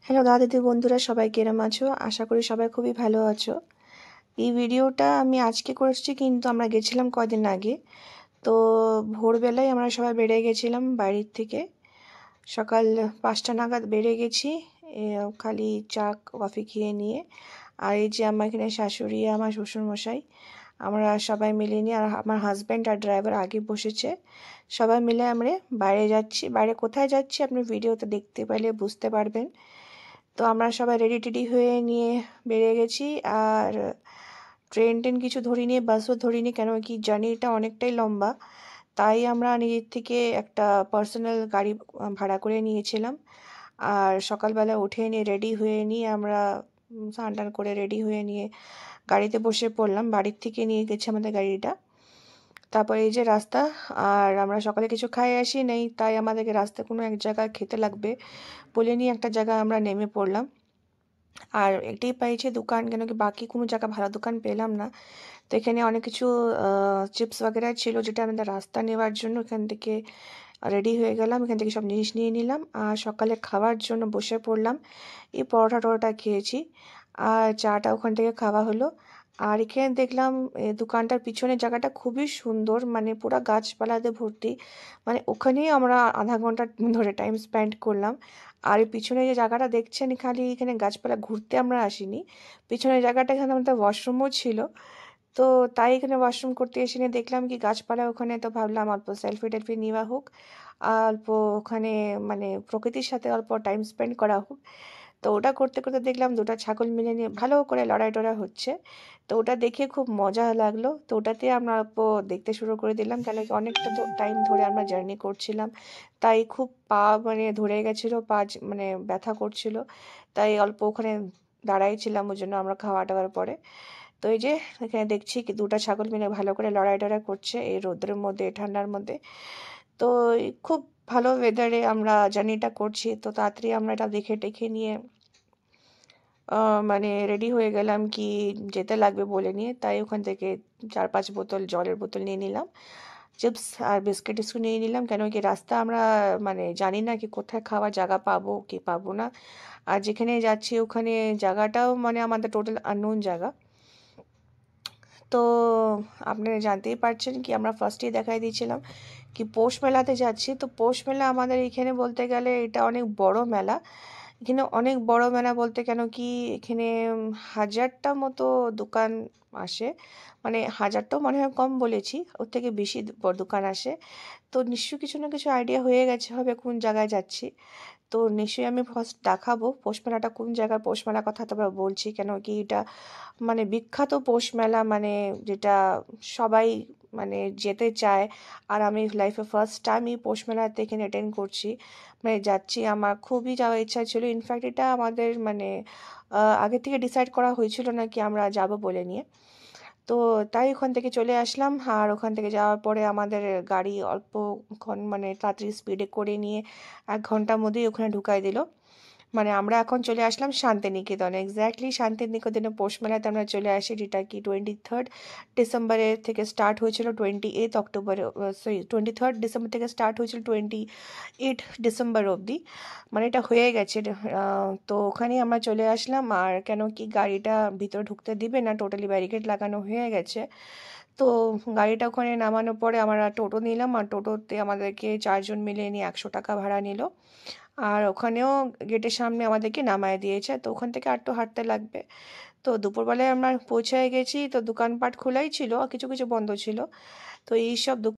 Hello দাদা দিদি বন্ধুরা, সবাই কেরম আছো? আশা করি সবাই খুবই ভালো আছো। এই ভিডিওটা আমি আজকে করেছি, কিন্তু আমরা গেছিলাম কয়দিন আগে। তো ভোরবেলায় আমরা সবাই বেরিয়ে গেছিলাম বাড়ির থেকে। সকাল 5টা নাগাদ বেরিয়ে গেছি, খালি চা কফি খেয়ে নিয়ে। আর এই যে আমার এখানে শাশুড়ি, আমার শ্বশুরমশাই, আমরা সবাই মিলে নিয়ে, আর আমার হাজব্যান্ড আর ড্রাইভার আগে বসেছে। সবাই মিলে আমরা বাইরে যাচ্ছি। বাইরে কোথায় যাচ্ছি আপনি ভিডিওতে দেখতে পেলে বুঝতে পারবেন। তো আমরা সবাই রেডি টেডি হয়ে নিয়ে বেরিয়ে গেছি। আর ট্রেন কিছু ধরিনি, বাসও ধরিনি, কেন কি জার্নিটা অনেকটাই লম্বা। তাই আমরা নিজের থেকে একটা পার্সোনাল গাড়ি ভাড়া করে নিয়েছিলাম। আর সকালবেলা উঠে নিয়ে রেডি হয়ে নিয়ে আমরা স্নান টান করে রেডি হয়ে নিয়ে গাড়িতে বসে পড়লাম। বাড়ির থেকে নিয়ে গেছে আমাদের গাড়িটা। তারপরে এই যে রাস্তা, আর আমরা সকালে কিছু খাই আসি নেই, তাই আমাদেরকে রাস্তায় কোনো এক জায়গায় খেতে লাগবে বলে নিয়ে একটা জায়গায় আমরা নেমে পড়লাম। আর এটাই পেয়েছি দোকান, কেন কি বাকি কোনো জায়গা ভালো দোকান পেলাম না। তো এখানে অনেক কিছু চিপস वगैरह ছিল, যেটা আমাদের রাস্তা নেওয়ার জন্য এখান থেকে রেডি হয়ে গেলাম। এখান থেকে সব জিনিস নিয়ে নিলাম আর সকালে খাওয়ার জন্য বসে পড়লাম। এই পরোটা টরোটা খেয়েছি আর চাটা ওখান থেকে খাওয়া হলো। আর এখানে দেখলাম দোকানটার পিছনের জায়গাটা খুবই সুন্দর, মানে পুরো গাছপালাতে ভর্তি। মানে ওখানেই আমরা আধা ঘন্টা ধরে টাইম স্পেন্ড করলাম। আর এই পিছনে যে জায়গাটা দেখছেন, খালি এখানে গাছপালা ঘুরতে আমরা আসিনি। পিছনের জায়গাটা এখানে আমাদের ওয়াশরুমও ছিল। তো তাই এখানে ওয়াশরুম করতে এসে নিয়ে দেখলাম কি গাছপালা ওখানে, তো ভাবলাম অল্প সেলফি টেলফি নেওয়া হোক, আর অল্প ওখানে মানে প্রকৃতির সাথে অল্প টাইম স্পেন্ড করা হোক। তো ওটা করতে করতে দেখলাম দুটো ছাগল মিলে নিয়ে ভালো করে লড়াই টড়াই হচ্ছে। তো ওটা দেখে খুব মজা লাগলো। তো ওটাতে আমরা অল্প দেখতে শুরু করে দিলাম, কেন কি অনেকটা টাইম ধরে আমরা জার্নি করছিলাম। তাই খুব পা মানে ধরে গেছিলো, পা মানে ব্যথা করছিল। তাই অল্প ওখানে দাঁড়াই ছিলাম, ওই জন্য আমরা খাওয়া দাওয়ার পরে। তো এই যে এখানে দেখছি কি দুটো ছাগল মিলে ভালো করে লড়াই টড়াই করছে এই রোদ্রের মধ্যে, এই ঠান্ডার মধ্যে। তো এই খুব ভালো ওয়েদারে আমরা জার্নিটা করছি। তো তাড়াতাড়ি আমরা এটা দেখে টেখে নিয়ে মানে রেডি হয়ে গেলাম কি যেতে লাগবে বলে নিয়ে। তাই ওখান থেকে 4-5 বোতল জলের বোতল নিয়ে নিলাম, চিপস আর বিস্কিট টিস্কুট নিয়ে নিলাম, কেন কি রাস্তা আমরা মানে জানি না কি কোথায় খাওয়ার জায়গা পাবো কি পাবো না। আর যেখানে যাচ্ছি ওখানে জায়গাটাও মানে আমাদের টোটাল আননোন জায়গা। তো আপনারা জানতেই পারছেন কি আমরা ফার্স্টেই দেখাই দিয়েছিলাম কি পৌষ মেলাতে যাচ্ছি। তো পৌষ মেলা আমাদের এখানে বলতে গেলে এটা অনেক বড় মেলা। এখানে অনেক বড় মেলা বলতে কেন কি এখানে 1000টা মতো দোকান আসে। মানে 1000টাও মনে হয় কম বলেছি, ওর থেকে বেশি দোকান আসে। তো নিশ্চয়ই কিছু না কিছু আইডিয়া হয়ে গেছে হবে কোন জায়গায় যাচ্ছি। তো নিশ্চয়ই আমি ফার্স্ট দেখাবো পৌষ মেলাটা কোন জায়গায়। পৌষ মেলার কথা তো বলছি কেন কি এটা মানে বিখ্যাত পৌষ মেলা, মানে যেটা সবাই মানে যেতে চায়। আর আমি লাইফে ফার্স্ট টাইম এই পৌষ মেলাতে এখানে অ্যাটেন্ড করছি, মানে যাচ্ছি। আমার খুবই যাওয়ার ইচ্ছা ছিল। ইনফ্যাক্ট এটা আমাদের মানে আগে থেকে ডিসাইড করা হয়েছিল না কি আমরা যাব বলে নিয়ে। তো তাই ওখান থেকে চলে আসলাম। আর ওখান থেকে যাওয়ার পরে আমাদের গাড়ি অল্পক্ষণ মানে তাড়াতাড়ি স্পিডে করে নিয়ে 1 ঘন্টার মধ্যেই ওখানে ঢুকাই দিল। মানে আমরা এখন চলে আসলাম শান্তিনিকেতনে, এক্স্যাক্টলি শান্তিনিকেতনে পৌষ মেলাতে আমরা চলে আসি, যেটা কি 23rd ডিসেম্বরের থেকে স্টার্ট হয়েছিল 28 অক্টোবরে, সরি 23rd ডিসেম্বর থেকে স্টার্ট হয়েছিল 28 ডিসেম্বর অবধি। মানে এটা হয়ে গেছে। তো ওখানেই আমরা চলে আসলাম। আর কেন কি গাড়িটা ভিতরে ঢুকতে দিবে না, টোটালি ব্যারিকেড লাগানো হয়ে গেছে। তো গাড়িটা ওখানে নামানোর পরে আমরা টোটো নিলাম, আর টোটোতে আমাদেরকে 4 জন মিলে নিয়ে 100 টাকা ভাড়া নিল। আর ওখানেও গেটের সামনে আমাদেরকে নামায় দিয়েছে। তো ওখান থেকে একটু হাঁটতে লাগবে। তো দুপুরবেলায় আমরা পৌঁছে গেছি। তো দোকানপাট খোলাই ছিল, কিছু কিছু বন্ধ ছিল। তো এইসব